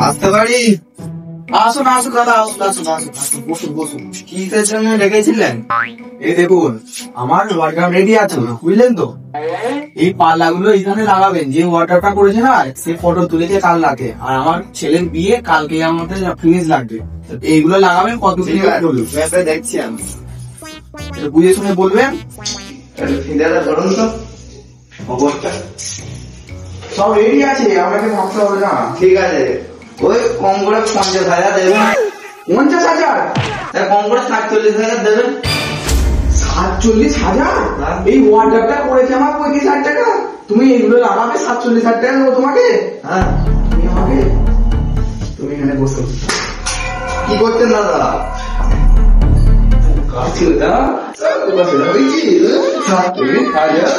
আসতে পারি? আসুন আসুন দাদা, আসুন আসুন আসুন আসুন, বসুন বসুন। কিসের জন্য ডেকেছিলেন? এই দেখুন, আমার ওয়াটার রেডি আছে, বুঝলেন তো? এই পাল্লাগুলো এখানে লাগাবেন। যে ওয়াটারটা করেছে না, সে ফটো তুলেছে কাল রাতে। আর আমার ছেলের বিয়ে কালকে, আমাদের ফিনিশ লাগবে। এইগুলো লাগাবেন, কত কি বলুন, দেখছি আমি। বুঝে শুনে বলবেন। ধরুন তো অবস্থা সব রেডি আছে, আমাকে ভাবতে হবে না। ঠিক আছে, ওই কম করে 50,000 দেবেন। 50,000? কম করে 47,000 দেবেন। 47,000? এই ওয়াটারটা করেছে আমার 35,000 টাকা, তুমি এগুলো লাগাবে 47,000 টাকা দেবো তোমাকে? হ্যাঁ, তুমি আমাকে, তুমি এখানে বসো। কি করছেন দাদা? কাজ দাদা হয়েছি 47,000।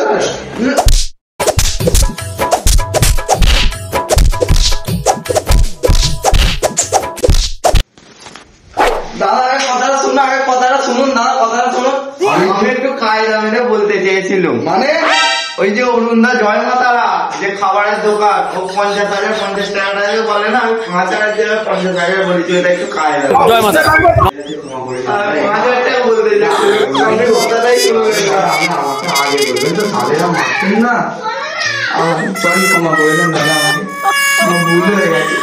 কথাটা শুনুন দাদা, কথাটা শুনুন। আমি একটু কায়দা মেরে বলতে চেয়েছিলাম, মানে ওই যে অরুণদা জয় মাতারা যে খাবারের দোকান, ও 50,000 50 টাকা বলে না, আমি 5,000 টাকা 50,000 বলেছি, ওটা একটু কায়দা। জয় মাতা 5,000 টাকা বলতে চাইছিলাম, কথাটাই শুনবেন না, আমাকে আগে বলবেন তো, তাহলে মারতেন না। সরি, ক্ষমা করে দেন দাদা, আমাকে ভুল হয়ে গেছে।